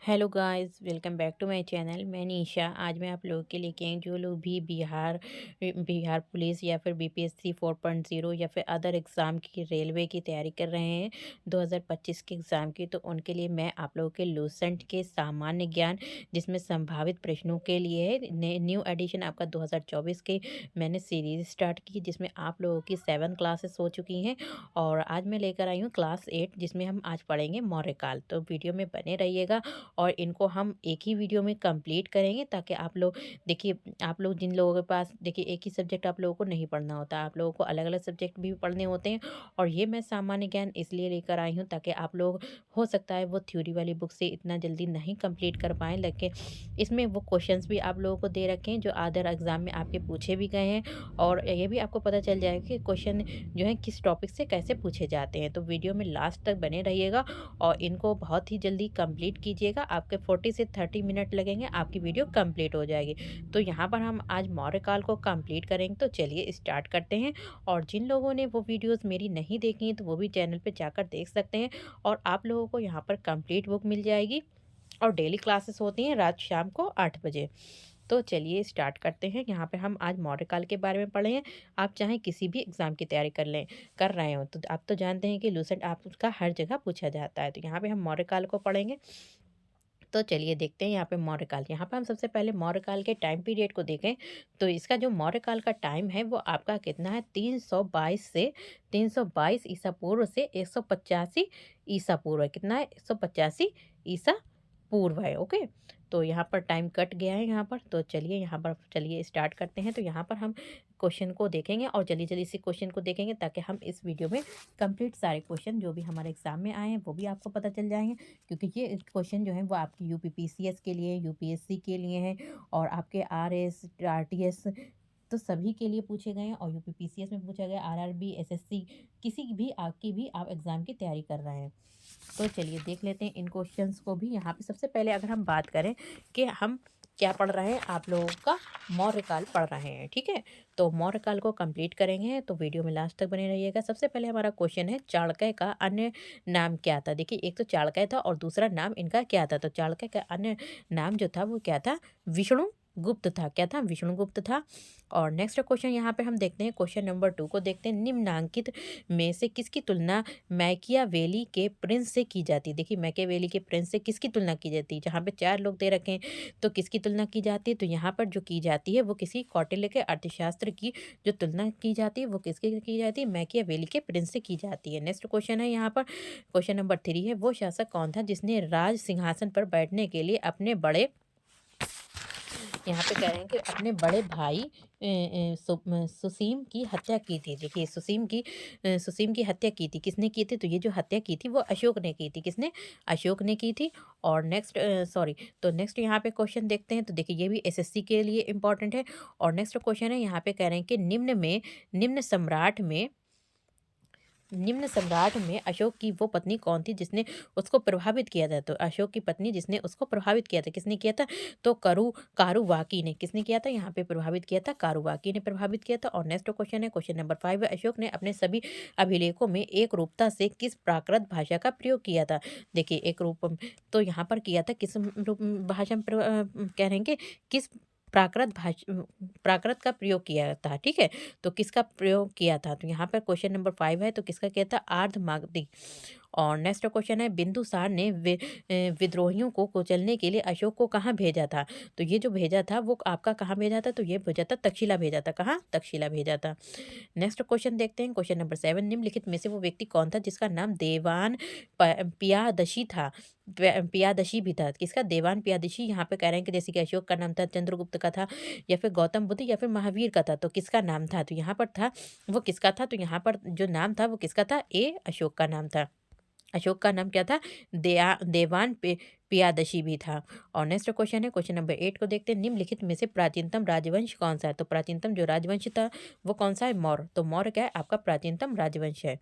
Hello guys, welcome back to my channel. मैं निशा। आज मैं आप लोगों के लेके आई हूँ जो लोग भी बिहार पुलिस या फिर बीपीएससी 4.0 या फिर अदर एग्ज़ाम की रेलवे की तैयारी कर रहे हैं 2025 के एग्ज़ाम की। तो उनके लिए मैं आप लोगों के लूसेंट के सामान्य ज्ञान, जिसमें संभावित प्रश्नों के लिए है न्यू एडिशन आपका 2024 के मैंने सीरीज़ स्टार्ट की, जिसमें आप लोगों की 7 क्लासेस हो चुकी हैं। और आज मैं लेकर आई हूँ क्लास 8, जिसमें हम आज पढ़ेंगे मौर्यकाल। तो वीडियो में बने रहिएगा और इनको हम एक ही वीडियो में कंप्लीट करेंगे, ताकि आप लोग देखिए, आप लोग जिन लोगों के पास देखिए एक ही सब्जेक्ट आप लोगों को नहीं पढ़ना होता, आप लोगों को अलग अलग सब्जेक्ट भी पढ़ने होते हैं। और ये मैं सामान्य ज्ञान इसलिए लेकर आई हूँ ताकि आप लोग, हो सकता है वो थ्योरी वाली बुक से इतना जल्दी नहीं कंप्लीट कर पाएँ, लेकिन इसमें वो क्वेश्चंस भी आप लोगों को दे रखे हैं जो अदर एग्जाम में आपके पूछे भी गए हैं। और ये भी आपको पता चल जाएगा कि क्वेश्चन जो है किस टॉपिक से कैसे पूछे जाते हैं। तो वीडियो में लास्ट तक बने रहिएगा और इनको बहुत ही जल्दी कंप्लीट कीजिएगा। आपके 40 से 30 मिनट लगेंगे, आपकी वीडियो कंप्लीट हो जाएगी। तो यहाँ पर हम आज मौर्यकाल को कंप्लीट करेंगे। तो चलिए स्टार्ट करते हैं। और जिन लोगों ने वो वीडियोस मेरी नहीं देखी हैं तो वो भी चैनल पे जाकर देख सकते हैं। और आप लोगों को यहाँ पर कंप्लीट बुक मिल जाएगी। और डेली क्लासेस होती हैं रात शाम को 8 बजे। तो चलिए स्टार्ट करते हैं। यहाँ पे हम आज मौर्यकाल के बारे में पढ़े हैं। आप चाहे किसी भी एग्जाम की तैयारी कर रहे हो, तो आप तो जानते हैं कि लूसेंट आपका हर जगह पूछा जाता है। तो यहाँ पे हम मौर्यकाल को पढ़ेंगे। तो चलिए देखते हैं यहाँ पे मौर्यकाल। यहाँ पे हम सबसे पहले मौर्यकाल के टाइम पीरियड को देखें। तो इसका जो मौर्यकाल का टाइम है वो आपका कितना है, 322 से 322 ईसा पूर्व से 185 ईसा पूर्व है। कितना है, 185 ईसा पूर्व है। ओके। तो यहाँ पर टाइम कट गया है यहाँ पर। तो चलिए यहाँ पर चलिए स्टार्ट करते हैं। तो यहाँ पर हम क्वेश्चन को देखेंगे और जल्दी जल्दी से क्वेश्चन को देखेंगे, ताकि हम इस वीडियो में कंप्लीट सारे क्वेश्चन जो भी हमारे एग्जाम में आए हैं वो भी आपको पता चल जाएंगे। क्योंकि ये क्वेश्चन जो है वो आपकी यूपीपीसीएस के लिए, यूपीएससी के लिए हैं, और आपके आरएस, आरटीएस, तो सभी के लिए पूछे गए हैं। और यूपीपीसीएस में पूछा गया, आरआरबी, एसएससी, किसी भी आपकी भी आप एग्ज़ाम की तैयारी कर रहे हैं। तो चलिए देख लेते हैं इन क्वेश्चंस को भी। यहाँ पे सबसे पहले अगर हम बात करें कि हम क्या पढ़ रहे हैं, आप लोगों का मौर्यकाल पढ़ रहे हैं, ठीक है। तो मौर्यकाल को कंप्लीट करेंगे, तो वीडियो में लास्ट तक बने रहिएगा। सबसे पहले हमारा क्वेश्चन है, चाणक्य का अन्य नाम क्या था। देखिए, एक तो चाणक्य था और दूसरा नाम इनका क्या था। तो चाणक्य का अन्य नाम जो था वो क्या था, विष्णु गुप्त था। क्या था, विष्णुगुप्त था। और नेक्स्ट क्वेश्चन यहाँ पे हम देखते हैं, क्वेश्चन नंबर 2 को देखते हैं। निम्नांकित में से किसकी तुलना मैकियावेली के प्रिंस से की जाती है। देखिए, मैकियावेली के प्रिंस से किसकी तुलना की जाती है। जहाँ पे 4 लोग दे रखे हैं, तो किसकी तुलना की जाती है। तो यहाँ पर जो की जाती है वो किसी कौटिल्य के अर्थशास्त्र की जो तुलना की जाती है वो किसकी की जाती है, मैकियावेली के प्रिंस से की जाती है। नेक्स्ट क्वेश्चन है यहाँ पर, क्वेश्चन नंबर 3 है, वो शासक कौन था जिसने राज सिंहासन पर बैठने के लिए अपने बड़े, यहाँ पे कह रहे हैं कि अपने बड़े भाई सुसीम की हत्या की थी। देखिए, सुसीम की हत्या की थी, किसने की थी। तो ये जो हत्या की थी वो अशोक ने की थी। किसने, अशोक ने की थी। और नेक्स्ट सॉरी, तो नेक्स्ट यहाँ पे क्वेश्चन देखते हैं। तो देखिए, ये भी एसएससी के लिए इंपॉर्टेंट है। और नेक्स्ट क्वेश्चन है, यहाँ पे कह रहे हैं कि निम्न सम्राट में अशोक की वो पत्नी कौन थी जिसने उसको प्रभावित किया था। तो अशोक की पत्नी जिसने उसको प्रभावित किया था, किसने किया था। तो कारुवाकी ने। किसने किया था, यहाँ पे प्रभावित किया था, कारुवाकी ने प्रभावित किया था। और नेक्स्ट क्वेश्चन है, क्वेश्चन नंबर 5 है, अशोक ने अपने सभी अभिलेखों में एक रूपता से किस प्राकृत भाषा का प्रयोग किया था। देखिए, एक रूप तो यहाँ पर किया था किस भाषा में कह रहे हैं कि किस प्राकृत का प्रयोग किया था, ठीक है। तो किसका प्रयोग किया था। तो यहाँ पर क्वेश्चन नंबर 5 है, तो किसका किया था, आर्धमागधी। और नेक्स्ट क्वेश्चन है, बिंदुसार ने विद्रोहियों को कुचलने के लिए अशोक को कहाँ भेजा था। तो ये जो भेजा था वो आपका कहाँ भेजा था। तो ये भेजा था, तक्षशिला भेजा था। कहाँ, तक्षशिला भेजा था। नेक्स्ट क्वेश्चन देखते हैं, क्वेश्चन नंबर 7, निम्नलिखित में से वो व्यक्ति कौन था जिसका नाम देवान पियादशी था। पियादशी भी था। किसका, देवान पियादशी। यहाँ पे कह रहे हैं कि जैसे कि अशोक का नाम था, चंद्रगुप्त का था, या फिर गौतम बुद्ध, या फिर महावीर का था। तो किसका नाम था। तो यहाँ पर था, वो किसका था। तो यहाँ पर जो नाम था वो किसका था, अशोक का नाम था। अशोक का नाम क्या था, देवान पियादशी भी था। और नेक्स्ट क्वेश्चन है, क्वेश्चन नंबर 8 को देखते हैं। निम्नलिखित में से प्राचीनतम राजवंश कौन सा है। तो प्राचीनतम जो राजवंश था वो कौन सा है, मौर्य। तो मौर्य क्या है, आपका प्राचीनतम राजवंश है।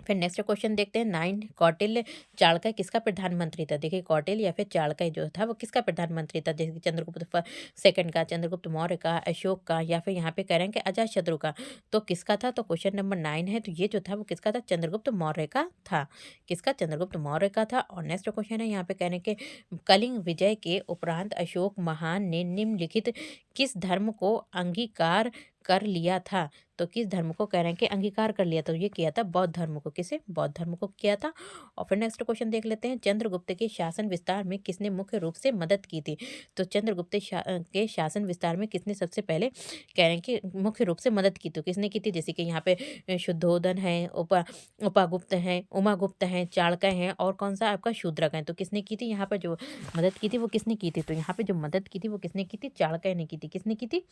फिर नेक्स्ट क्वेश्चन देखते हैं 9, कौटिल्य चाणक्य किसका प्रधानमंत्री था। देखिए कौटिल्य या फिर चाणक्य जो था वो किसका प्रधानमंत्री था, जैसे कि चंद्रगुप्त सेकंड का, चंद्रगुप्त मौर्य का, अशोक का, या फिर यहाँ पे कह रहे हैं कि अजातशत्रु का। तो किसका था, तो क्वेश्चन नंबर 9 है, तो ये जो था वो किसका था, चंद्रगुप्त मौर्य का था। किसका, चंद्रगुप्त मौर्य का था। और नेक्स्ट क्वेश्चन है यहाँ पे कह रहे हैं कि कलिंग विजय के उपरांत अशोक महान ने निम्नलिखित किस धर्म को अंगीकार कर लिया था। तो किस धर्म को कह रहे हैं कि अंगीकार कर लिया, तो ये किया था बौद्ध धर्म को। किसे, बौद्ध धर्म को किया था। और फिर नेक्स्ट क्वेश्चन देख लेते हैं, चंद्रगुप्त के शासन विस्तार में किसने मुख्य रूप से मदद की थी। तो चंद्रगुप्त के शासन विस्तार में किसने सबसे पहले कह रहे हैं कि मुख्य रूप से मदद की, तो किसने की थी, जैसे कि यहाँ पे शुद्धोधन है, उपागुप्त है, उमागुप्त है, चाणक्य है, और कौन सा आपका शूद्रक है। तो किसने की थी यहाँ पर जो मदद की थी वो किसने की थी, तो यहाँ पे जो मदद की थी वो किसने की थी, चाणक्य ने की थी। किसने की थी,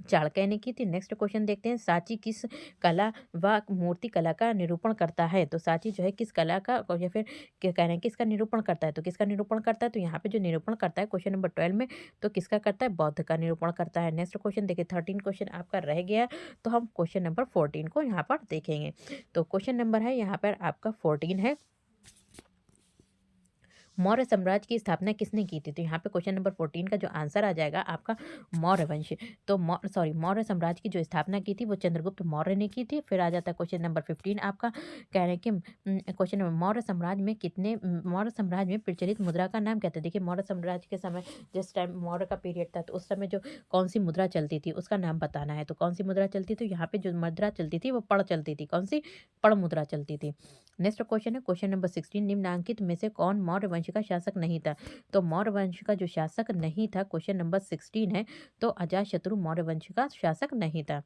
चाणक्य ने की थी। नेक्स्ट क्वेश्चन देखते हैं, सांची किस कला व मूर्ति कला का निरूपण करता है। तो सांची जो है किस कला का, या फिर क्या कह रहे हैं किसका निरूपण करता है, तो किसका निरूपण करता है, तो यहाँ पे जो निरूपण करता है क्वेश्चन नंबर 12 में, तो किसका करता है, बौद्ध का निरूपण करता है। नेक्स्ट क्वेश्चन देखिए 13 क्वेश्चन आपका रह गया है, तो हम क्वेश्चन नंबर 14 को यहाँ पर देखेंगे। तो क्वेश्चन नंबर है यहाँ पर आपका 14 है, मौर्य साम्राज्य की स्थापना किसने की थी। तो यहाँ पे क्वेश्चन नंबर 14 का जो आंसर आ जाएगा आपका मौर्य वंश। तो मौर्य साम्राज्य की जो स्थापना की थी वो चंद्रगुप्त मौर्य ने की थी। फिर आ जाता है क्वेश्चन नंबर 15 आपका, कह रहे हैं कि क्वेश्चन नंबर, मौर्य साम्राज्य में प्रचलित मुद्रा का नाम क्या था। देखिए मौर्य साम्राज्य के समय, जिस टाइम मौर्य का पीरियड था, तो उस समय जो कौन सी मुद्रा चलती थी उसका नाम बताना है। तो कौन सी मुद्रा चलती थी, यहाँ पे जो मुद्रा चलती थी वो पड़ चलती थी। कौन सी, पड़ मुद्रा चलती थी। नेक्स्ट क्वेश्चन है क्वेश्चन नंबर 16, निम्नांकित में से कौन मौर्य वंश का शासक नहीं था। तो मौर्य वंश का जो शासक नहीं था, क्वेश्चन नंबर 16 है, तो अजातशत्रु मौर्य वंश का शासक नहीं था।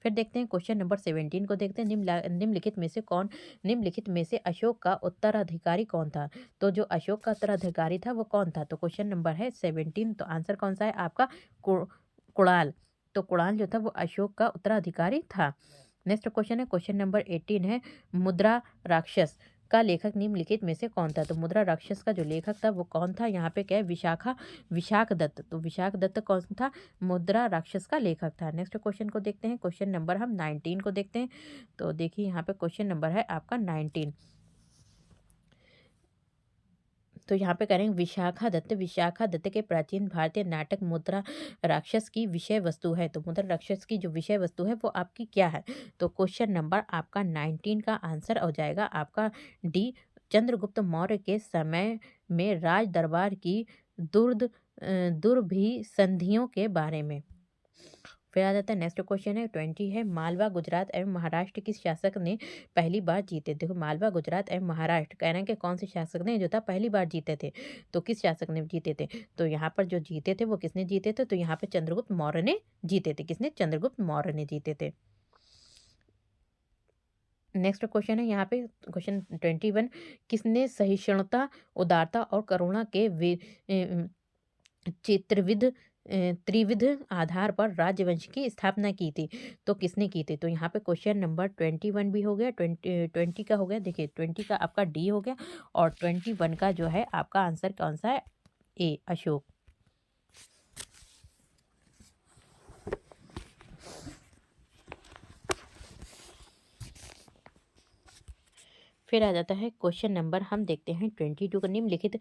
फिर देखते हैं क्वेश्चन नंबर 17 को देखते हैं, निम्नलिखित में से अशोक का उत्तराधिकारी कौन था। तो जो अशोक का उत्तराधिकारी था वो कौन था, तो क्वेश्चन नंबर है 17, तो आंसर कौन सा है आपका, कुणाल। तो कुणाल जो था वो अशोक का उत्तराधिकारी था। नेक्स्ट क्वेश्चन है क्वेश्चन नंबर 18 है, मुद्रा राक्षस का लेखक निम्नलिखित में से कौन था। तो मुद्रा राक्षस का जो लेखक था वो कौन था, यहाँ पे क्या है, विशाख दत्त। तो विशाख दत्त कौन था, मुद्रा राक्षस का लेखक था। नेक्स्ट क्वेश्चन को देखते हैं, क्वेश्चन नंबर हम 19 को देखते हैं। तो देखिए यहाँ पे क्वेश्चन नंबर है आपका 19। तो यहाँ पे करेंगे विशाखा दत्त के प्राचीन भारतीय नाटक मुद्रा राक्षस की विषय वस्तु है। तो मुद्रा राक्षस की जो विषय वस्तु है वो आपकी क्या है। तो क्वेश्चन नंबर आपका 19 का आंसर हो जाएगा आपका डी, चंद्रगुप्त मौर्य के समय में राज दरबार की दुर्भिसंधियों के बारे में। फिर आ जाता है नेक्स्ट क्वेश्चन है 20 है, मालवा गुजरात एवं महाराष्ट्र किस शासक ने पहली बार जीते। देखो मालवा गुजरात एवं महाराष्ट्र कह रहे हैं कि कौन से शासक ने जो था पहली बार जीते थे। तो किस शासक ने जीते थे, तो यहाँ पर जो जीते थे वो किसने जीते थे, तो यहाँ पे चंद्रगुप्त मौर्य ने जीते थे। किसने, चंद्रगुप्त मौर्य ने जीते थे। नेक्स्ट क्वेश्चन है यहाँ पे क्वेश्चन 21, किसने सहिष्णुता, उदारता और करुणा के चित्रविद त्रिविध आधार पर राजवंश की स्थापना की थी। तो किसने की थी, तो यहाँ पे क्वेश्चन नंबर 21 भी हो गया, 20 का हो गया। देखिए 20 का आपका डी हो गया, और 21 का जो है आपका आंसर कौन सा है, ए, अशोक। फिर आ जाता है क्वेश्चन नंबर हम देखते हैं 22 का, निम्नलिखित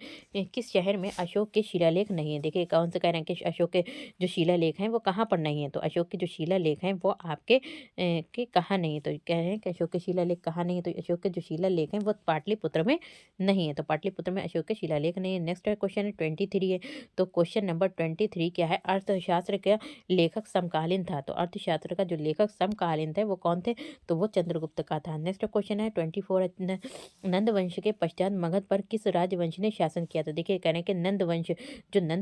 किस शहर में अशोक के शिलालेख नहीं है। देखिए कौन सा कह रहे हैं कि अशोक के जो शिलालेख हैं वो कहाँ पर नहीं है। तो अशोक के जो शिलालेख हैं वो आपके के कहाँ नहीं है। तो कह रहे हैं कि अशोक के शिलालेख कहाँ नहीं है। तो अशोक के जो शिलालेख हैं वो पाटलिपुत्र में नहीं है। तो पाटलिपुत्र में अशोक के शिलालेख नहीं है। नेक्स्ट क्वेश्चन है 23 है। तो क्वेश्चन नंबर 23 क्या है, अर्थशास्त्र का लेखक समकालीन था। तो अर्थशास्त्र का जो लेखक समकालीन थे वो कौन थे, तो वो चंद्रगुप्त का था। नेक्स्ट क्वेश्चन है 24, नंद वंश के पश्चात मगध पर किस राजवंश ने शासन किया था। देखिए कह रहे हैं कि नंद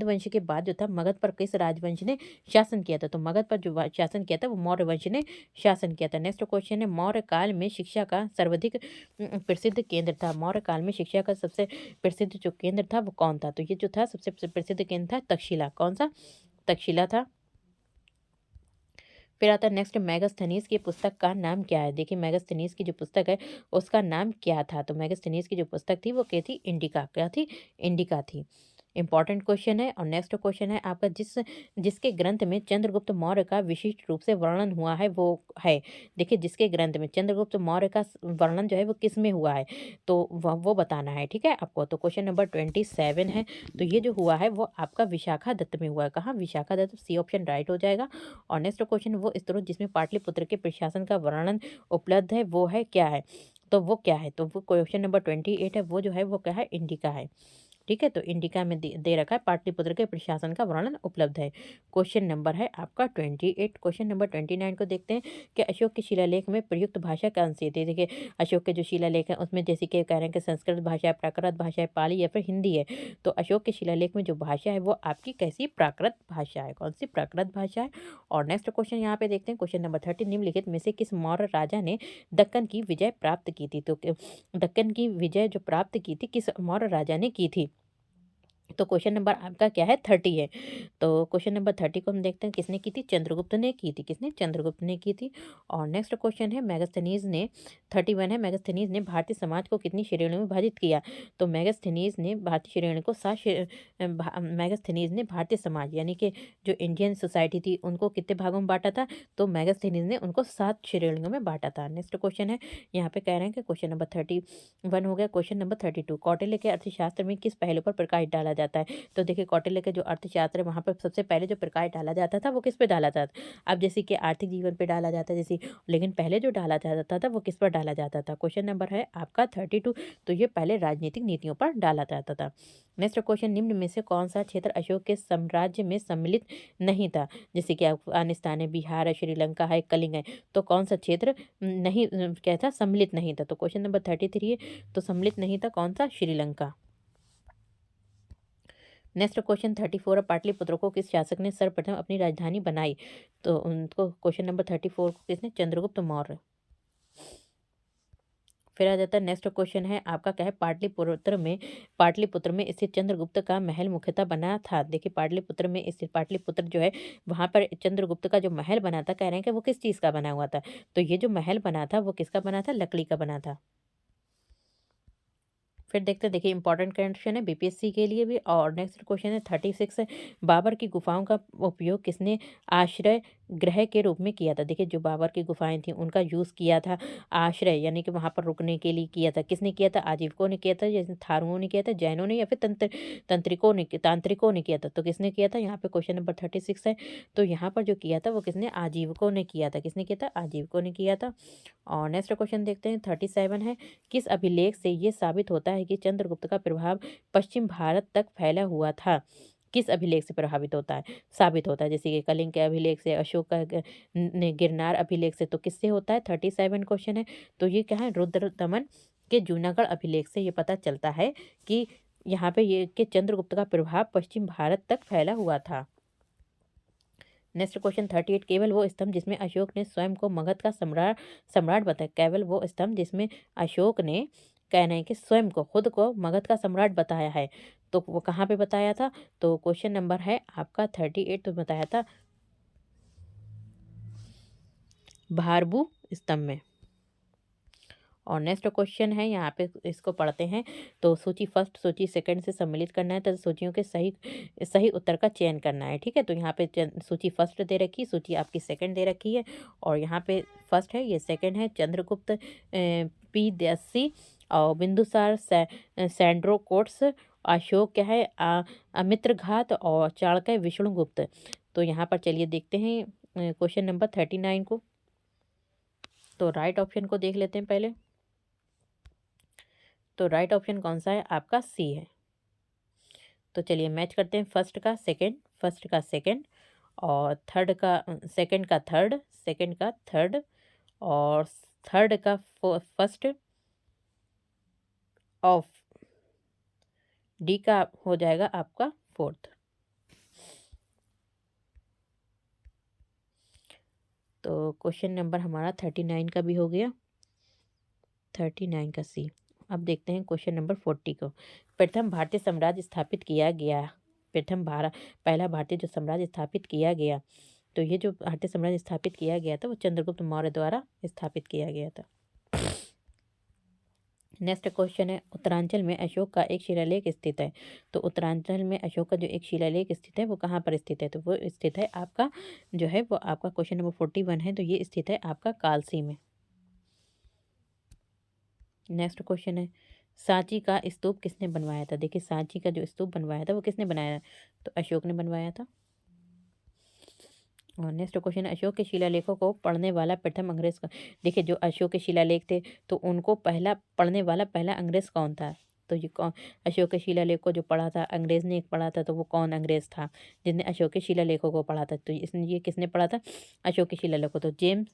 वंश के बाद जो था मगध पर किस राजवंश ने शासन किया था। तो मगध पर जो शासन किया था वो मौर्य वंश ने शासन किया था। नेक्स्ट क्वेश्चन है, मौर्य काल में शिक्षा का सर्वाधिक प्रसिद्ध केंद्र था। मौर्य काल में शिक्षा का सबसे प्रसिद्ध जो केंद्र था वो कौन था। तो ये जो था सबसे प्रसिद्ध केंद्र था तक्षशिला। कौन सा, तक्षशिला था। फिर आता है नेक्स्ट, मेगास्थनीज की पुस्तक का नाम क्या है। देखिए मेगास्थनीज की जो पुस्तक है उसका नाम क्या था। तो मेगास्थनीज की जो पुस्तक थी वो क्या थी, इंडिका। क्या थी, इंडिका थी। इंपॉर्टेंट क्वेश्चन है। और नेक्स्ट क्वेश्चन है आपका, जिसके ग्रंथ में चंद्रगुप्त मौर्य का विशिष्ट रूप से वर्णन हुआ है वो है। देखिए, जिसके ग्रंथ में चंद्रगुप्त मौर्य का वर्णन जो है वो किस में हुआ है, तो वो बताना है। ठीक है आपको। तो क्वेश्चन नंबर 27 है। तो ये जो हुआ है वो आपका विशाखा दत्त में हुआ है। कहाँ? Vishakha Datta, C option right हो जाएगा। और नेक्स्ट क्वेश्चन, वो स्त्रोत जिसमें पाटलिपुत्र के प्रशासन का वर्णन उपलब्ध है वो है क्या है, तो वो क्या है, तो वो क्वेश्चन नंबर 28 है। वो जो है वो क्या है? इंडिका है। ठीक है, तो इंडिका में दे रखा है पाटलिपुत्र के प्रशासन का वर्णन उपलब्ध है। क्वेश्चन नंबर है आपका 28। क्वेश्चन नंबर 29 को देखते हैं कि अशोक के शिलालेख में प्रयुक्त भाषा कौन सी थी। देखिए, अशोक के जो शिलालेख है उसमें जैसे कि कह रहे हैं कि संस्कृत भाषा है, प्राकृत भाषा है, पाली या फिर हिंदी है। तो अशोक के शिलालेख में जो भाषा है वो आपकी कैसी? प्राकृत भाषा है। कौन सी? प्राकृत भाषा है। और नेक्स्ट क्वेश्चन यहाँ पे देखते हैं, क्वेश्चन नंबर 30, निम्नलिखित में से किस मौर्य राजा ने दक्कन की विजय प्राप्त की थी। तो दक्कन की विजय जो प्राप्त की थी किस मौर्य राजा ने की थी। तो क्वेश्चन नंबर आपका क्या है? 30 है। तो क्वेश्चन नंबर 30 को हम देखते हैं किसने की थी? चंद्रगुप्त ने की थी। किसने? चंद्रगुप्त ने की थी। और नेक्स्ट क्वेश्चन है मेगास्थनीज ने, 31 है, मेगास्थनीज ने भारतीय समाज को कितनी श्रेणियों में विभाजित किया। तो मेगास्थनीज ने भारतीय श्रेणी को मेगास्थनीज ने भारतीय समाज यानी कि जो इंडियन सोसाइटी थी उनको कितने भागों में बांटा था, तो मेगास्थनीज ने उनको 7 श्रेणियों में बांटा था। नेक्स्ट क्वेश्चन है, यहाँ पे कह रहे हैं कि क्वेश्चन नंबर 31 हो गया। क्वेश्चन नंबर 32, कौटिल्य के अर्थशास्त्र में किस पहलू पर प्रकाश डाला जाता है। तो देखिए, कौटिल्य के जो अर्थशास्त्र है वहाँ पर सबसे पहले जो प्रकाश डाला जाता था वो किस पे डाला जाता था। अब जैसे कि आर्थिक जीवन पे डाला जाता है जैसे, लेकिन पहले जो डाला जाता था वो किस पर डाला जाता था। क्वेश्चन नंबर है आपका 32। तो ये पहले राजनीतिक नीतियों पर डाला जाता था। नेक्स्ट क्वेश्चन, निम्न में से कौन सा क्षेत्र अशोक के साम्राज्य में सम्मिलित नहीं था। जैसे कि अफगानिस्तान है, बिहार है, श्रीलंका है, कलिंग है। तो कौन सा क्षेत्र नहीं क्या था? सम्मिलित नहीं था। तो क्वेश्चन नंबर 33 है। तो सम्मिलित नहीं था कौन सा? श्रीलंका। नेक्स्ट क्वेश्चन 34 है, पाटलिपुत्र को किस शासक ने सर्वप्रथम अपनी राजधानी बनाई। तो उनको क्वेश्चन नंबर 34 को किसने? चंद्रगुप्त मौर्य। फिर आ जाता है नेक्स्ट क्वेश्चन है आपका क्या है? पाटलिपुत्र में स्थित चंद्रगुप्त का महल मुख्यतः बना था। देखिए, पाटलिपुत्र में स्थित पाटलिपुत्र जो है वहां पर चंद्रगुप्त का जो महल बना था, कह रहे हैं कि वो किस चीज का बना हुआ था। तो ये जो महल बना था वो किसका बना था? लकड़ी का बना था। फिर देखते हैं, देखिए इंपॉर्टेंट क्वेश्चन है बीपीएससी के लिए भी। और नेक्स्ट क्वेश्चन है 36 है, बाबर की गुफाओं का उपयोग किसने आश्रय गृह के रूप में किया था। देखिए, जो बाबर की गुफाएं थी उनका यूज़ किया था आश्रय यानी कि वहां पर रुकने के लिए किया था। किसने किया था? आजीविकों ने किया था, जैसे थारुओं ने किया था, जैनों ने, या फिर तांत्रिकों ने किया था। तो किसने किया था? यहाँ पे क्वेश्चन नंबर 36 है। तो यहाँ पर जो किया था वो किसने? आजीविकों ने किया था। किसने किया था? आजीविकों ने किया था। और नेक्स्ट क्वेश्चन देखते हैं 37 है, किस अभिलेख से ये साबित होता है कि चंद्रगुप्त का प्रभाव पश्चिम भारत तक फैला हुआ था। किस अभिलेख से प्रभावित होता है? साबित होता है, जैसे कि कलिंग के अभिलेख से, अशोक का गिरनार अभिलेख से। तो किससे होता है? 37 क्वेश्चन है। तो ये क्या है? रुद्र दमन के जूनागढ़ अभिलेख से ये पता चलता है कि यहाँ पे ये कि चंद्रगुप्त का प्रभाव पश्चिम भारत तक फैला हुआ था। नेक्स्ट क्वेश्चन 38, केवल वो स्तंभ जिसमें अशोक ने स्वयं को मगध का सम्राट सम्राट बताया। केवल वो स्तंभ जिसमें अशोक ने, कहना है कि स्वयं को, खुद को मगध का सम्राट बताया है। तो वो कहाँ पे बताया था? तो क्वेश्चन नंबर है आपका 38 तो बताया था भारबू स्तंभ में। और नेक्स्ट क्वेश्चन है यहाँ पे, इसको पढ़ते हैं। तो सूची फर्स्ट, सूची सेकंड से सम्मिलित करना है, तो सूचियों के सही सही उत्तर का चयन करना है। ठीक है, तो यहाँ पे सूची फर्स्ट दे रखी है, सूची आपकी सेकंड दे रखी है। और यहाँ पे फर्स्ट है, ये सेकंड है, चंद्रगुप्त P-80 और बिंदुसार सैंड्रोकोट्स, अशोक क्या है अमित्रघात, और चाणक्य विष्णुगुप्त। तो यहाँ पर चलिए देखते हैं क्वेश्चन नंबर 39 को। तो राइट ऑप्शन को देख लेते हैं पहले। तो राइट ऑप्शन कौन सा है? आपका सी है। तो चलिए मैच करते हैं, फर्स्ट का सेकंड, फर्स्ट का सेकंड, और थर्ड का सेकंड का थर्ड, सेकंड का थर्ड, और थर्ड का फर्स्ट, ऑफ डी का हो जाएगा आपका फोर्थ। तो क्वेश्चन नंबर हमारा 39 का भी हो गया, 39 का सी। अब देखते हैं क्वेश्चन नंबर 40 को। प्रथम भारतीय साम्राज्य स्थापित किया गया, प्रथम भारत पहला भारतीय जो साम्राज्य स्थापित किया गया, तो ये जो भारतीय साम्राज्य स्थापित किया गया था वो चंद्रगुप्त मौर्य द्वारा स्थापित किया गया था। नेक्स्ट क्वेश्चन है, उत्तरांचल में अशोक का एक शिलालेख स्थित है। तो उत्तरांचल में अशोक का जो एक शिलालेख स्थित है वो कहाँ पर स्थित है? तो वो स्थित है आपका जो है वो आपका क्वेश्चन नंबर 41 है, तो ये स्थित है आपका कालसी में। नेक्स्ट क्वेश्चन है, सांची का स्तूप किसने बनवाया था? देखिए सांची का जो स्तूप बनवाया था वो किसने बनाया? तो अशोक ने बनवाया था। और नेक्स्ट क्वेश्चन है, अशोक के शिलालेखों को पढ़ने वाला प्रथम अंग्रेज का। देखिए जो अशोक के शिलालेख थे तो उनको पहला पढ़ने वाला पहला अंग्रेज कौन था? तो ये कौन अशोक के शिलालेख को जो पढ़ा था, अंग्रेज ने एक पढ़ा था, तो वो कौन अंग्रेज था जिसने अशोक के शिलालेखों को पढ़ा था? तो इसने ये किसने पढ़ा था अशोक के शिलालेखों? तो जेम्स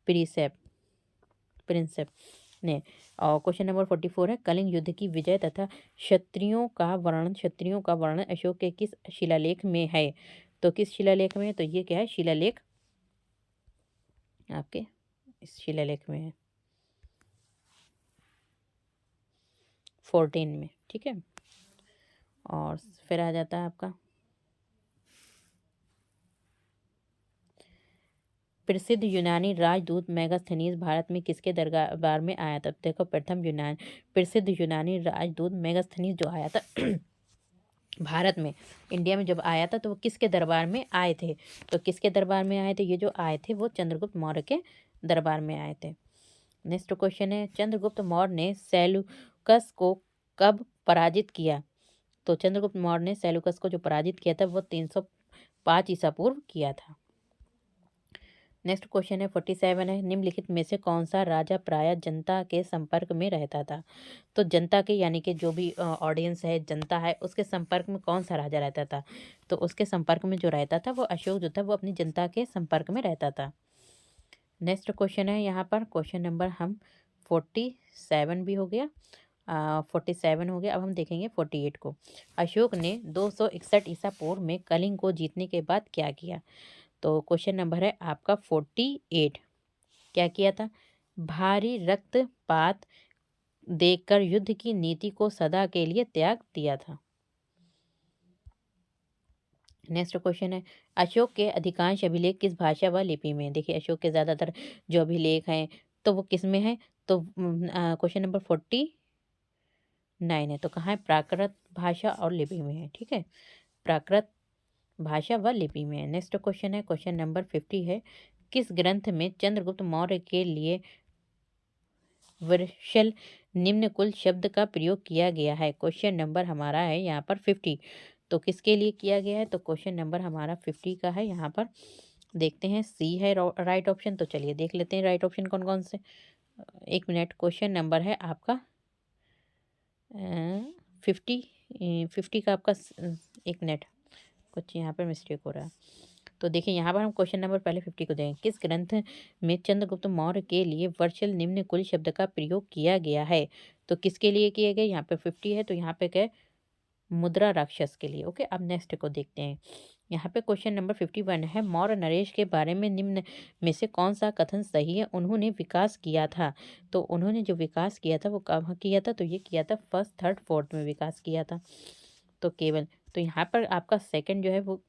प्रिंसेप प्रिंसेप ने। और क्वेश्चन नंबर 44 है, कलिंग युद्ध की विजय तथा क्षत्रियों का वर्णन अशोक के किस शिलालेख में है? तो किस शिलालेख में है? तो ये क्या है? शिलालेख आपके इस शिलालेख में है 14 में, ठीक है। और फिर आ जाता है आपका प्रसिद्ध यूनानी राजदूत मेगास्थनीज भारत में किसके दरबार में आया था? देखो प्रसिद्ध यूनानी राजदूत मेगास्थनीज जो आया था भारत में, इंडिया में जब आया था तो वो किसके दरबार में आए थे? तो किसके दरबार में आए थे? ये जो आए थे वो चंद्रगुप्त मौर्य के दरबार में आए थे। नेक्स्ट क्वेश्चन है, चंद्रगुप्त मौर्य ने सेल्यूकस को कब पराजित किया? तो चंद्रगुप्त मौर्य ने सेल्यूकस को जो पराजित किया था वो 305 ईसा पूर्व किया था। नेक्स्ट क्वेश्चन है 47 है, निम्नलिखित में से कौन सा राजा प्रायः जनता के संपर्क में रहता था? तो जनता के यानी कि जो भी ऑडियंस है, जनता है, उसके संपर्क में कौन सा राजा रहता था? तो उसके संपर्क में जो रहता था वो अशोक जो था वो अपनी जनता के संपर्क में रहता था। नेक्स्ट क्वेश्चन है यहाँ पर क्वेश्चन नंबर हम 47 भी हो गया, 47 हो गया। अब हम देखेंगे 48 को। अशोक ने 261 ईसा पूर्व में कलिंग को जीतने के बाद क्या किया? तो क्वेश्चन नंबर है आपका 48। क्या किया था? भारी रक्तपात देखकर युद्ध की नीति को सदा के लिए त्याग दिया था। नेक्स्ट क्वेश्चन है, अशोक के अधिकांश अभिलेख किस भाषा व लिपि में? देखिए अशोक के ज़्यादातर जो अभिलेख हैं तो वो किस में है? तो क्वेश्चन नंबर 49 है, तो कहाँ है? प्राकृत भाषा और लिपि में है, ठीक है। प्राकृत भाषा व लिपि में है। नेक्स्ट क्वेश्चन है क्वेश्चन नंबर 50 है, किस ग्रंथ में चंद्रगुप्त मौर्य के लिए वर्षल निम्न कुल शब्द का प्रयोग किया गया है? क्वेश्चन नंबर हमारा है यहाँ पर 50। तो किसके लिए किया गया है? तो क्वेश्चन नंबर हमारा 50 का है यहाँ पर। देखते हैं सी है राइट ऑप्शन, तो चलिए देख लेते हैं राइट ऑप्शन कौन कौन से। एक मिनट, क्वेश्चन नंबर है आपका 50। 50 का आपका एक मिनट, कुछ यहाँ पर मिस्टेक हो रहा है। तो देखिए यहाँ पर हम क्वेश्चन नंबर पहले 50 को देंगे, किस ग्रंथ में चंद्रगुप्त मौर्य के लिए वर्चल निम्न कुल शब्द का प्रयोग किया गया है? तो किसके लिए किए गए? यहाँ पे 50 है तो यहाँ पे क्या है? मुद्रा राक्षस के लिए। ओके, अब नेक्स्ट को देखते हैं। यहाँ पे क्वेश्चन नंबर 51 है, मौर्य नरेश के बारे में निम्न में से कौन सा कथन सही है? उन्होंने विकास किया था। तो उन्होंने जो विकास किया था वो कहाँ किया था? तो ये किया था फर्स्ट थर्ड फोर्थ में विकास किया था। तो केवल तो यहाँ पर आपका सेकंड जो है वो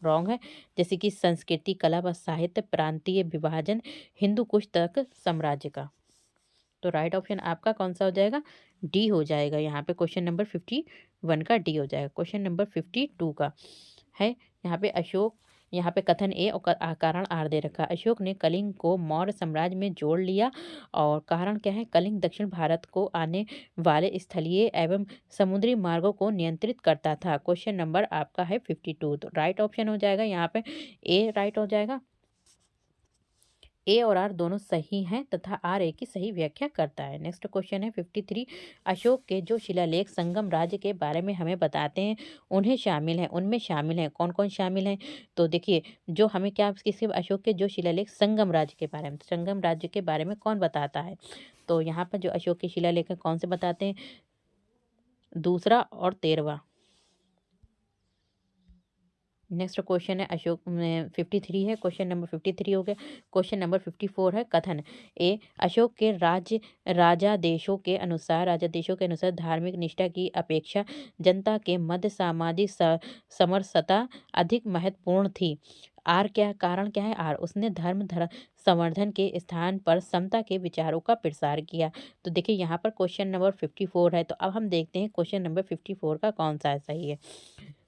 रॉन्ग है, जैसे कि संस्कृति, कला व साहित्य, प्रांतीय विभाजन, हिंदू कुश तक साम्राज्य का। तो राइट ऑप्शन आपका कौन सा हो जाएगा? डी हो जाएगा। यहाँ पे क्वेश्चन नंबर 51 का डी हो जाएगा। क्वेश्चन नंबर 52 का है, यहाँ पे अशोक, यहाँ पे कथन ए और कारण आर दे रखा। अशोक ने कलिंग को मौर्य साम्राज्य में जोड़ लिया, और कारण क्या है? कलिंग दक्षिण भारत को आने वाले स्थलीय एवं समुद्री मार्गों को नियंत्रित करता था। क्वेश्चन नंबर आपका है 52, तो राइट ऑप्शन हो जाएगा यहाँ पे ए राइट हो जाएगा। ए और आर दोनों सही हैं तथा आर ए की सही व्याख्या करता है। नेक्स्ट क्वेश्चन है 53, अशोक के जो शिलालेख संगम राज्य के बारे में हमें बताते हैं उनमें शामिल हैं कौन कौन शामिल हैं? तो देखिए जो हमें क्या किसी अशोक के जो शिलालेख संगम राज्य के बारे में, संगम राज्य के बारे में कौन बताता है? तो यहाँ पर जो अशोक के शिलालेख है कौन से बताते हैं? दूसरा और 13वां। नेक्स्ट क्वेश्चन है अशोक में 53 है, क्वेश्चन नंबर 53 हो गया। क्वेश्चन नंबर 54 है कथन। ए अशोक के राजा देशों के अनुसार धार्मिक निष्ठा की अपेक्षा जनता के मध्य सामाजिक समरसता अधिक महत्वपूर्ण थी। आर क्या कारण क्या है? आर उसने धर्म संवर्धन के स्थान पर समता के विचारों का प्रसार किया। तो देखिए यहाँ पर क्वेश्चन नंबर 54 है, तो अब हम देखते हैं क्वेश्चन नंबर 54 का कौन सा सही है।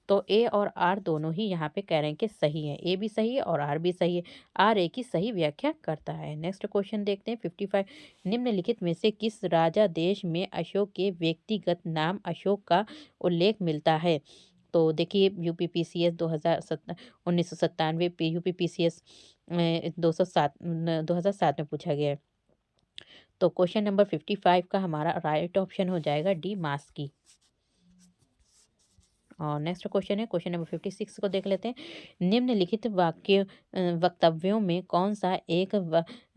तो ए और आर दोनों ही यहाँ पे कह रहे हैं कि सही है। ए भी सही है और आर भी सही है। आर ए की सही व्याख्या करता है। नेक्स्ट क्वेश्चन देखते हैं 55। निम्नलिखित में से किस राजा देश में अशोक के व्यक्तिगत नाम अशोक का उल्लेख मिलता है? तो देखिए यूपीपीसीएस 1997 पे यूपीपीसीएस 2007 में पूछा गया है। तो क्वेश्चन नंबर 55 का हमारा राइट ऑप्शन हो जाएगा डी मास्की। और नेक्स्ट क्वेश्चन है क्वेश्चन नंबर 56 को देख लेते हैं। निम्नलिखित वक्तव्यों में कौन सा एक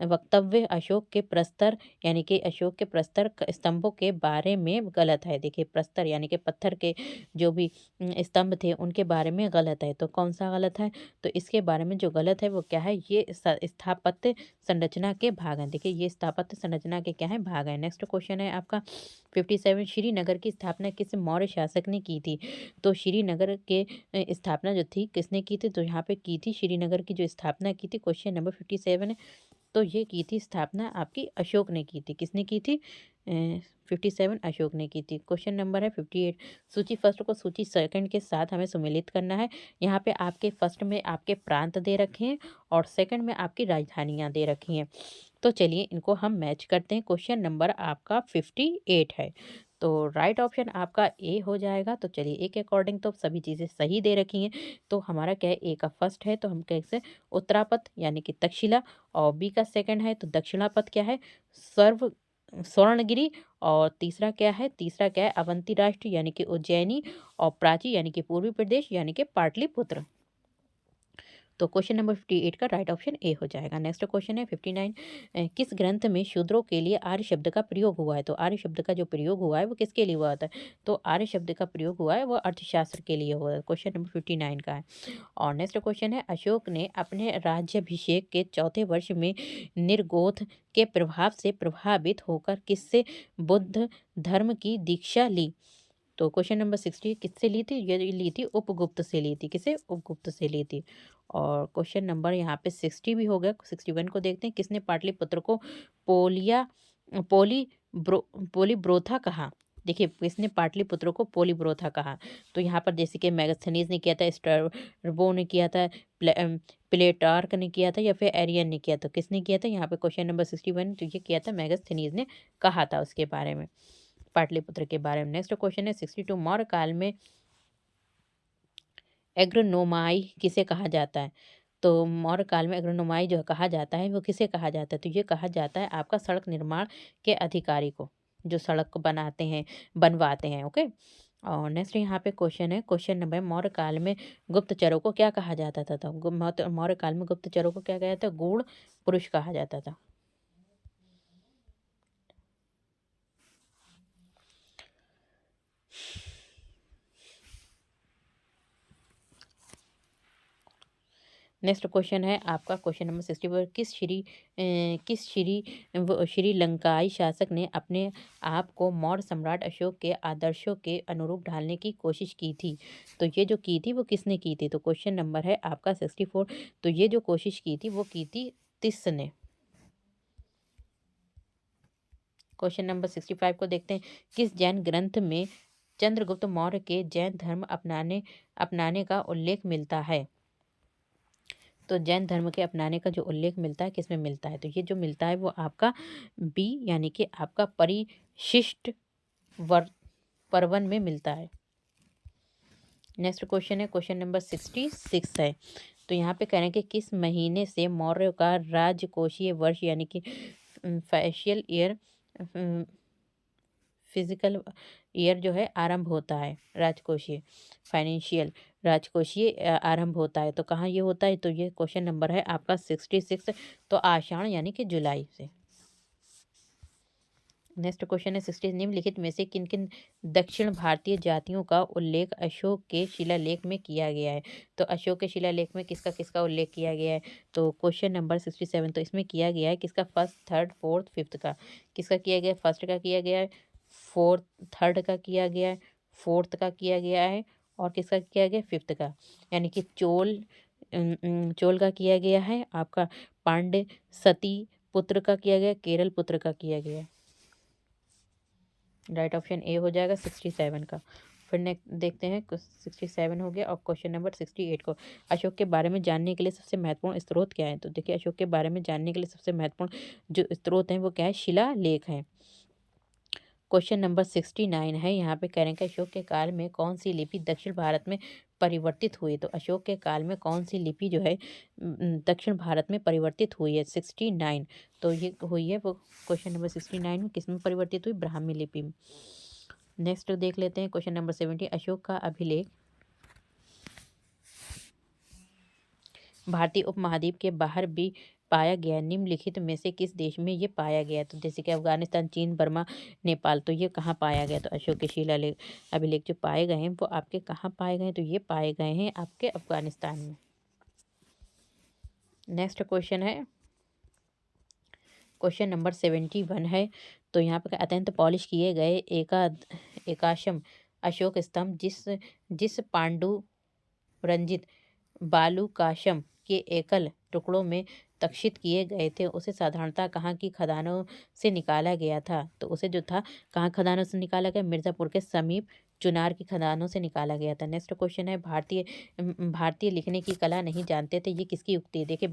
वक्तव्य अशोक के प्रस्तर यानी कि अशोक के प्रस्तर स्तंभों के बारे में गलत है? देखिए प्रस्तर यानी कि पत्थर के जो भी स्तंभ थे उनके बारे में गलत है। तो कौन सा गलत है? तो इसके बारे में जो गलत है वो क्या है? ये स्थापत्य संरचना के भाग हैं। देखिए ये स्थापत्य संरचना के क्या है? भाग हैं। नेक्स्ट क्वेश्चन है आपका 57। श्रीनगर की स्थापना किस मौर्य शासक ने की थी? तो श्रीनगर के स्थापना जो थी किसने की थी? तो यहाँ पे की थी श्रीनगर की जो स्थापना की थी, क्वेश्चन नंबर 57 है, तो ये की थी स्थापना आपकी अशोक ने की थी। किसने की थी? 57 अशोक ने की थी। क्वेश्चन नंबर है 58। सूची फर्स्ट को सूची सेकंड के साथ हमें सम्मिलित करना है। यहाँ पे आपके फर्स्ट में आपके प्रांत दे रखे हैं और सेकंड में आपकी राजधानियाँ दे रखी हैं। तो चलिए इनको हम मैच करते हैं। क्वेश्चन नंबर आपका 58 है, तो राइट ऑप्शन आपका ए हो जाएगा। तो चलिए ए के अकॉर्डिंग तो सभी चीज़ें सही दे रखी हैं। तो हमारा क्या है? ए का फर्स्ट है तो हम कैसे उत्तरापथ यानी कि तक्षशिला, और बी का सेकंड है तो दक्षिणापथ क्या है? सर्व स्वर्णगिरी। और तीसरा क्या है? अवंती राष्ट्र यानी कि उज्जैनी, और प्राची यानी कि पूर्वी प्रदेश यानी कि पाटलिपुत्र। तो क्वेश्चन नंबर 58 का राइट ऑप्शन ए हो जाएगा। नेक्स्ट क्वेश्चन है 59। किस ग्रंथ में शूद्रों के लिए आर्य शब्द का प्रयोग हुआ है? तो आर्य शब्द का जो प्रयोग हुआ है वो किसके लिए हुआ था? तो आर्य शब्द का प्रयोग हुआ है वो अर्थशास्त्र के लिए हुआ है। क्वेश्चन नंबर 59 का है। और नेक्स्ट क्वेश्चन है अशोक ने अपने राज्याभिषेक के चौथे वर्ष में निर्गोथ के प्रभाव से प्रभावित होकर किससे बुद्ध धर्म की दीक्षा ली? तो क्वेश्चन नंबर 60 किससे ली थी? ये ली थी उपगुप्त से ली थी। किसे? उपगुप्त से ली थी। और क्वेश्चन नंबर यहाँ पे 60 भी हो गया। 61 को देखते हैं। किसने पाटलिपुत्र को पोलिया पोली पोलीब्रोथा कहा? देखिए किसने पाटलिपुत्र को पोलीब्रोथा कहा? तो यहाँ पर जैसे कि मैगस्थनीज ने किया था, स्ट्रैबो ने किया था, प्लेटार्क ने किया था, या फिर एरियन ने किया था। किसने किया था? यहाँ पे क्वेश्चन नंबर 61 तो ये किया था मैगस्थनीज ने कहा था उसके बारे में, पाटलिपुत्र के बारे में। नेक्स्ट क्वेश्चन है 62। मौर्य काल में एग्रोनोमाई किसे कहा जाता है? तो मौर्य काल में एग्रोनोमाई जो कहा जाता है वो किसे कहा जाता है? तो ये कहा जाता है आपका सड़क निर्माण के अधिकारी को, जो सड़क को बनाते हैं, बनवाते हैं। ओके। और नेक्स्ट यहाँ पे क्वेश्चन है क्वेश्चन नंबर, मौर्य काल में गुप्तचरों को क्या कहा जाता था? तो मौर्य काल में गुप्तचरों को क्या कहा जाता है? गूढ़ पुरुष कहा जाता था। नेक्स्ट क्वेश्चन है आपका क्वेश्चन नंबर 64। श्रीलंकाई शासक ने अपने आप को मौर्य सम्राट अशोक के आदर्शों के अनुरूप ढालने की कोशिश की थी? तो ये जो की थी वो किसने की थी? तो क्वेश्चन नंबर है आपका 64। तो ये जो कोशिश की थी वो की थी तिस ने। क्वेश्चन नंबर 65 को देखते हैं। किस जैन ग्रंथ में चंद्रगुप्त मौर्य के जैन धर्म अपनाने का उल्लेख मिलता है? तो जैन धर्म के अपनाने का जो उल्लेख मिलता है किसमें मिलता है? तो ये जो मिलता है वो आपका बी यानी कि आपका परिशिष्ट वर पर्वन में मिलता है। नेक्स्ट क्वेश्चन है क्वेश्चन नंबर 66 है। तो यहाँ पे कह रहे हैं कि किस महीने से मौर्य का राजकोषीय वर्ष यानी कि फैशियल ईयर फिजिकल ईयर जो है आरंभ होता है? राजकोषीय फाइनेंशियल राजकोषीय आरंभ होता है। तो कहाँ ये होता है? तो ये क्वेश्चन नंबर है आपका 66। तो आषाढ़ यानी कि जुलाई से। नेक्स्ट क्वेश्चन है 60 निम्नलिखित में से किन किन दक्षिण भारतीय जातियों का उल्लेख अशोक के शिलालेख में किया गया है। तो अशोक के शिलालेख में किसका किसका उल्लेख किया गया है। तो क्वेश्चन नंबर 67 तो इसमें किया गया है किसका, फर्स्ट थर्ड फोर्थ फिफ्थ का। किसका किया गया है, फर्स्ट का किया गया है, फोर्थ थर्ड का किया गया है, फोर्थ का किया गया है और किसका किया गया, फिफ्थ का। यानी कि चोल का किया गया है, आपका पांड्य सती पुत्र का किया गया, केरल पुत्र का किया गया है। राइट ऑप्शन ए हो जाएगा 67 का। फिर नेक्स्ट देखते हैं 67 हो गया और क्वेश्चन नंबर 68 को, अशोक के बारे में जानने के लिए सबसे महत्वपूर्ण स्रोत क्या है। तो देखिए अशोक के बारे में जानने के लिए सबसे महत्वपूर्ण जो स्रोत हैं वो क्या है, शिलालेख हैं। क्वेश्चन नंबर 69 है, यहाँ पे कह रहे हैं कि अशोक के काल में कौन सी लिपि दक्षिण भारत में परिवर्तित हुई। तो अशोक के काल में कौन सी लिपि जो है दक्षिण भारत में परिवर्तित हुई है, 69। तो ये हुई है वो क्वेश्चन नंबर 69 में किस में परिवर्तित हुई, ब्राह्मी लिपि में। नेक्स्ट देख लेते हैं क्वेश्चन नंबर 70, अशोक का अभिलेख भारतीय उपमहाद्वीप के बाहर भी पाया गया, निम्नलिखित में से किस देश में ये पाया गया। तो जैसे कि अफगानिस्तान, चीन, बर्मा, नेपाल। तो ये कहाँ पाया गया, तो अशोक के शिलालेख अभिलेख जो पाए गए हैं वो आपके कहाँ पाए गए हैं, तो ये पाए गए हैं आपके अफगानिस्तान में। नेक्स्ट क्वेश्चन है क्वेश्चन नंबर 71 है। तो यहाँ पे अत्यंत पॉलिश किए गए एकाशम अशोक स्तंभ जिस जिस पांडु रंजित बालूकाशम के एकल टुकड़ों में तक्षित किए गए थे, उसे साधारणतः कहाँ की खदानों से निकाला गया था। तो उसे जो था कहाँ खदानों से निकाला गया, मिर्ज़ापुर के समीप चुनार की खदानों से निकाला गया था। नेक्स्ट क्वेश्चन है भारतीय लिखने की कला नहीं जानते थे, ये किसकी उक्ति है। देखिए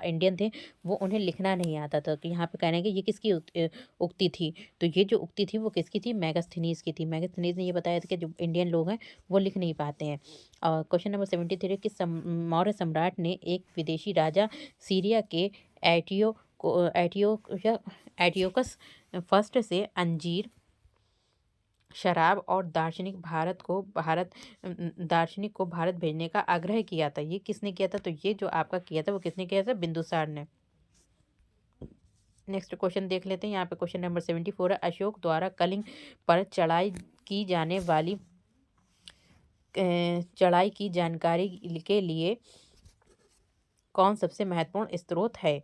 इंडियन थे वो उन्हें लिखना नहीं आता था। तो यहाँ पे कहना है कि ये किसकी उक्ति थी। तो ये जो उक्ति थी वो किसकी थी, मैगस्थनीज की थी। मैगस्थनीज ने ये बताया था कि जो इंडियन लोग हैं वो लिख नहीं पाते हैं। और क्वेश्चन नंबर 73 कि मौर्य सम्राट ने एक विदेशी राजा सीरिया के एटियोकस फर्स्ट से अंजीर शराब और दार्शनिक को भारत भेजने का आग्रह किया था। ये किसने किया था, तो ये जो आपका किया था वो किसने किया था, बिंदुसार ने। नेक्स्ट क्वेश्चन देख लेते हैं। यहाँ पे क्वेश्चन नंबर 74 है, अशोक द्वारा कलिंग पर चढ़ाई की जानकारी के लिए कौन सबसे महत्वपूर्ण स्रोत है।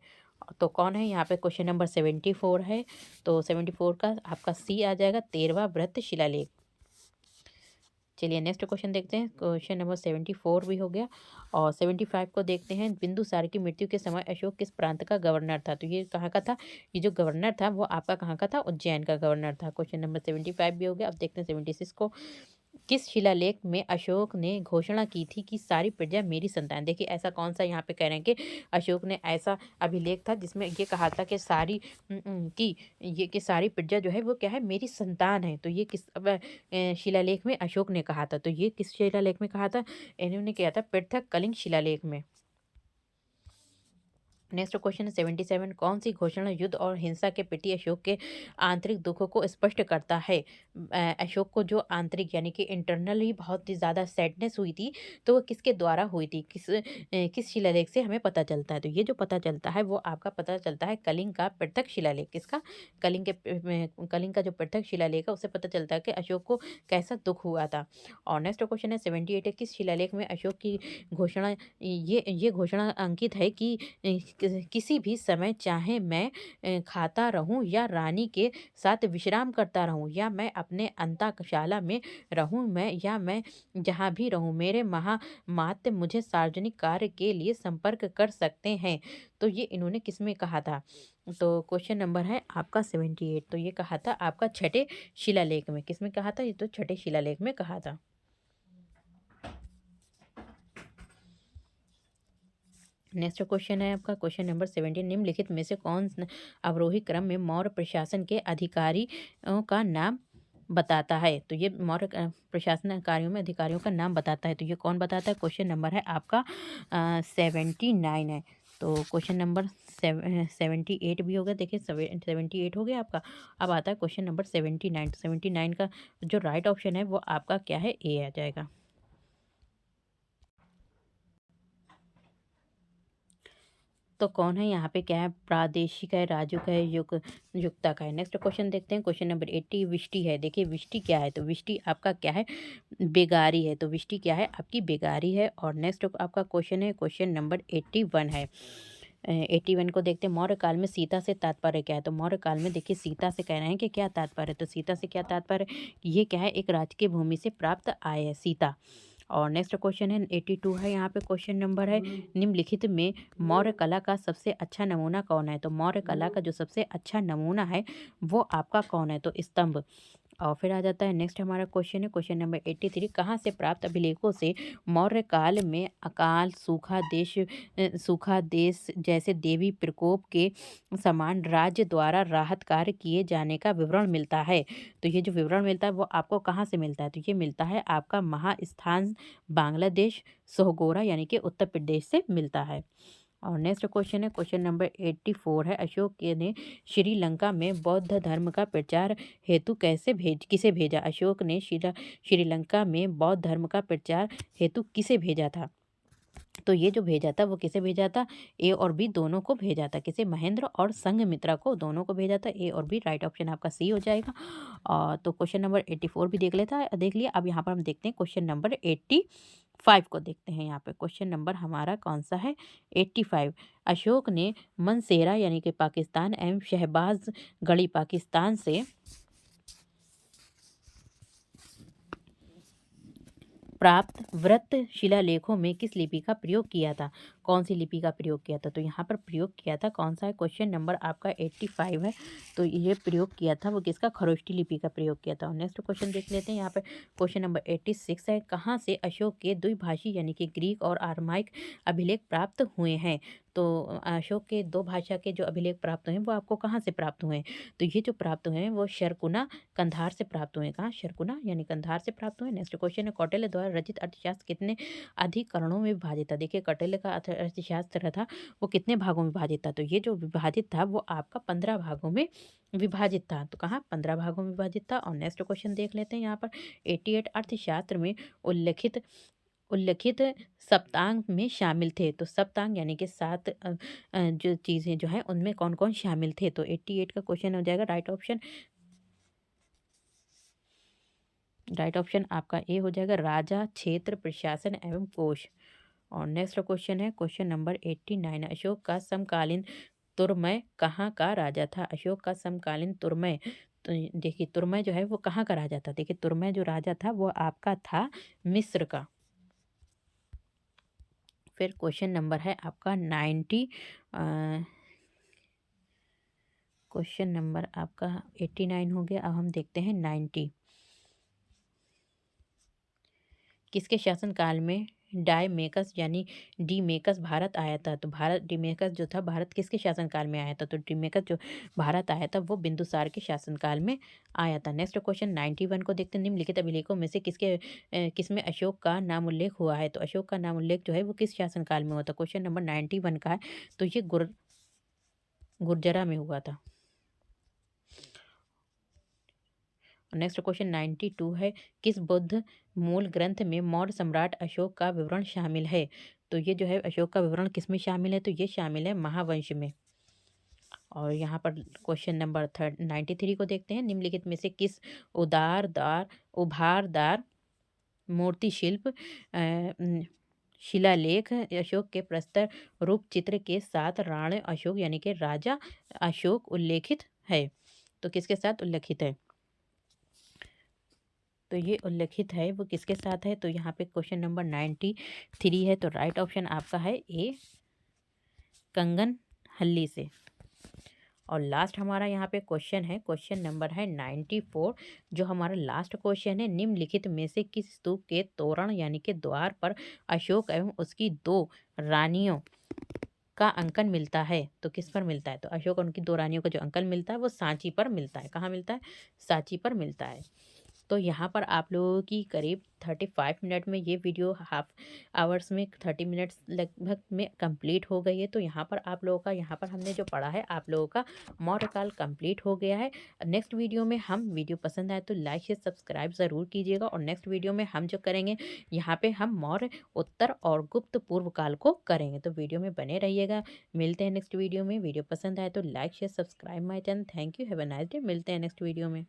तो कौन है यहाँ पे, क्वेश्चन नंबर 74 है। तो 74 का आपका सी आ जाएगा, 13वां वृत्त शिलालेख। चलिए नेक्स्ट क्वेश्चन देखते हैं। क्वेश्चन नंबर 74 भी हो गया और 75 को देखते हैं। बिंदुसार की मृत्यु के समय अशोक किस प्रांत का गवर्नर था। तो ये कहाँ का था, ये जो गवर्नर था वो आपका कहाँ का था, उज्जैन का गवर्नर था। क्वेश्चन नंबर 75 भी हो गया। अब देखते हैं 76 को, किस शिलालेख में अशोक ने घोषणा की थी कि सारी प्रजा मेरी संतान। देखिए ऐसा कौन सा यहाँ पे कह रहे हैं कि अशोक ने ऐसा अभिलेख था जिसमें ये कहा था कि सारी प्रजा जो है वो क्या है, मेरी संतान है। तो ये किस शिलालेख में अशोक ने कहा था। तो ये किस शिलालेख में कहा था, इन्होंने किया था पृथक कलिंग शिलालेख में। नेक्स्ट क्वेश्चन है 77, कौन सी घोषणा युद्ध और हिंसा के प्रति अशोक के आंतरिक दुखों को स्पष्ट करता है। अशोक को जो आंतरिक यानी कि इंटरनली बहुत ही ज़्यादा सैडनेस हुई थी, तो वो किसके द्वारा हुई थी, किस शिलालेख से हमें पता चलता है। तो ये जो पता चलता है वो आपका पता चलता है कलिंग का पृथक शिलालेख। किसका, कलिंग का जो पृथक शिलालेख है उससे पता चलता है कि अशोक को कैसा दुख हुआ था। और नेक्स्ट क्वेश्चन है 78 है, किस शिलालेख में अशोक की घोषणा ये घोषणा अंकित है कि किसी भी समय चाहे मैं खाता रहूं या रानी के साथ विश्राम करता रहूं या मैं अपने अंतःशाला में रहूं मैं जहाँ भी रहूं, मेरे महामात्य मुझे सार्वजनिक कार्य के लिए संपर्क कर सकते हैं। तो ये इन्होंने किस में कहा था। तो क्वेश्चन नंबर है आपका 78। तो ये कहा था आपका छठे शिलालेख में। किस में कहा था, ये तो छठे शिलालेख में कहा था। नेक्स्ट क्वेश्चन है आपका क्वेश्चन नंबर 17, निम्नलिखित में से कौन अवरोही क्रम में मौर्य प्रशासन के अधिकारियों का नाम बताता है। तो ये मौर्य प्रशासन कार्यों में अधिकारियों का नाम बताता है। तो ये कौन बताता है, क्वेश्चन नंबर है आपका 79 है। तो क्वेश्चन नंबर 78 भी हो गया। देखिए 78 हो गया आपका। अब आता है क्वेश्चन नंबर 79। 79 का जो राइट ऑप्शन है वो आपका क्या है, ए आ जाएगा। तो कौन है यहाँ पे, क्या है, प्रादेशिक है, राजू का है, युक्ता का है। नेक्स्ट क्वेश्चन देखते हैं, क्वेश्चन नंबर 80 विष्टि है। देखिए विष्टि क्या है, तो विष्टि आपका क्या है, बेगारी है। तो विष्टि क्या है, आपकी बेगारी है। और नेक्स्ट आपका क्वेश्चन है, क्वेश्चन नंबर 81 है। 81 को देखते हैं, मौर्य काल में सीता से तात्पर्य क्या है। तो मौर्य काल में देखिए सीता से कह रहे हैं कि क्या तात्पर्य है। तो सीता से क्या तात्पर्य है, ये क्या है, एक राजकीय भूमि से प्राप्त आय है सीता। और नेक्स्ट क्वेश्चन है 82 है, यहाँ पे क्वेश्चन नंबर है, निम्नलिखित में मौर्य कला का सबसे अच्छा नमूना कौन है। तो मौर्य कला का जो सबसे अच्छा नमूना है वो आपका कौन है, तो स्तंभ। और फिर आ जाता है नेक्स्ट हमारा क्वेश्चन है, क्वेश्चन नंबर 83, कहाँ से प्राप्त अभिलेखों से मौर्य काल में अकाल सूखा देश जैसे देवी प्रकोप के समान राज्य द्वारा राहत कार्य किए जाने का विवरण मिलता है। तो ये जो विवरण मिलता है वो आपको कहाँ से मिलता है, तो ये मिलता है आपका महास्थान बांग्लादेश सोहगोरा यानी कि उत्तर प्रदेश से मिलता है। और नेक्स्ट क्वेश्चन है, क्वेश्चन नंबर 84 है, अशोक ने श्रीलंका में बौद्ध धर्म का प्रचार हेतु किसे भेजा। अशोक ने श्रीलंका में बौद्ध धर्म का प्रचार हेतु किसे भेजा था। तो ये जो भेजा था वो किसे भेजा था, ए और बी दोनों को भेजा था। किसे, महेंद्र और संघमित्रा को, दोनों को भेजा था। ए और बी, राइट ऑप्शन आपका सी हो जाएगा। और तो क्वेश्चन नंबर 84 भी देख लिया। अब यहाँ पर हम देखते हैं क्वेश्चन नंबर 85 को देखते हैं। यहाँ पे क्वेश्चन नंबर हमारा कौन सा है, 85। अशोक ने मनसेरा यानी कि पाकिस्तान एवं शहबाज गढ़ी पाकिस्तान से प्राप्त व्रत शिलालेखों में किस लिपि का प्रयोग किया था। कौन सी लिपि का प्रयोग किया था, तो यहाँ पर प्रयोग किया था कौन सा है, क्वेश्चन नंबर आपका 85 है। तो ये प्रयोग किया था वो किसका, खरोष्टी लिपि का प्रयोग किया था। नेक्स्ट क्वेश्चन देख लेते हैं। यहाँ पर क्वेश्चन नंबर 86 है, कहाँ से अशोक के द्विभाषी यानी कि ग्रीक और आरमाइक अभिलेख प्राप्त हुए हैं। तो अशोक के दो भाषा के जो अभिलेख प्राप्त हुए हैं वो आपको कहाँ से प्राप्त हुए हैं, तो ये जो प्राप्त हुए हैं वो शरकुना कंधार से प्राप्त हुए हैं। कहाँ, शरकुना यानी कंधार से प्राप्त हुए। नेक्स्ट क्वेश्चन है, कौटिल्य द्वारा रचित अर्थशास्त्र कितने अधिकरणों में विभाजित था। देखिए कौटिल्य का अर्थशास्त्र था वो कितने भागों में विभाजित था, तो ये जो विभाजित था वो आपका 15 भागों में विभाजित था। तो कहाँ, 15 भागों में विभाजित था। और नेक्स्ट क्वेश्चन देख लेते हैं। यहाँ पर 88 अर्थशास्त्र में उल्लिखित सप्तांग में शामिल थे। तो सप्तांग यानी कि 7 जो चीज़ें जो है उनमें कौन कौन शामिल थे। तो 88 का क्वेश्चन हो जाएगा राइट ऑप्शन आपका ए हो जाएगा, राजा, क्षेत्र, प्रशासन एवं कोश। और नेक्स्ट क्वेश्चन है, क्वेश्चन नंबर 89, अशोक का समकालीन तुरमय कहाँ का राजा था। अशोक का समकालीन तुरमय, तो देखिए तुरमय जो है वो कहाँ का राजा था। देखिए तुरमय जो राजा था वो आपका था मिस्र का। फिर क्वेश्चन नंबर है आपका 90, क्वेश्चन नंबर आपका 89 हो गया। अब हम देखते हैं 90, किसके शासनकाल में डायमेकस यानी डीमेकस भारत आया था। तो भारत, डीमेकस जो था भारत किसके शासनकाल में आया था, तो डीमेकस जो भारत आया था वो बिंदुसार के शासनकाल में आया था। नेक्स्ट क्वेश्चन 91 को देखते हैं, निम्नलिखित अभिलेखों में से किसमें अशोक का नाम उल्लेख हुआ है। तो अशोक का नाम उल्लेख जो है वो किस शासनकाल में हुआ था। क्वेश्चन नंबर 91 का है, तो ये गुर्जरा में हुआ था। नेक्स्ट क्वेश्चन 92 है, किस बुद्ध मूल ग्रंथ में मौर्य सम्राट अशोक का विवरण शामिल है। तो ये जो है अशोक का विवरण किस में शामिल है, तो ये शामिल है महावंश में। और यहाँ पर क्वेश्चन नंबर 93 को देखते हैं, निम्नलिखित में से किस उभारदार मूर्ति शिल्प शिलालेख अशोक के प्रस्तर रूप चित्र के साथ राणे अशोक यानी कि राजा अशोक उल्लेखित है। तो किसके साथ उल्लेखित है, तो ये उल्लेखित है वो किसके साथ है, तो यहाँ पे क्वेश्चन नंबर 93 है। तो राइट ऑप्शन आपका है ए, कंगन हल्ली से। और लास्ट हमारा यहाँ पे क्वेश्चन है, क्वेश्चन नंबर है 94, जो हमारा लास्ट क्वेश्चन है, निम्नलिखित में से किस स्तूप के तोरण यानी कि द्वार पर अशोक एवं उसकी 2 रानियों का अंकन मिलता है। तो किस पर मिलता है, तो अशोक और उनकी 2 रानियों का जो अंकन मिलता है वो सांची पर मिलता है। कहाँ मिलता है, सांची पर मिलता है। तो यहाँ पर आप लोगों की करीब 35 मिनट में ये वीडियो हाफ आवर्स में 30 मिनट्स लगभग में कंप्लीट हो गई है। तो यहाँ पर आप लोगों का यहाँ पर हमने जो पढ़ा है आप लोगों का मौर्य काल कंप्लीट हो गया है। नेक्स्ट वीडियो में हम वीडियो पसंद आए तो लाइक शेयर सब्सक्राइब ज़रूर कीजिएगा और नेक्स्ट वीडियो में हम जो करेंगे यहाँ पे हम मौर्य उत्तर और गुप्त पूर्व काल को करेंगे। तो वीडियो में बने रहिएगा। मिलते हैं नेक्स्ट वीडियो में। वीडियो पसंद आए तो like share subscribe my channel. Thank you. Have a nice day. मिलते हैं नेक्स्ट वीडियो में।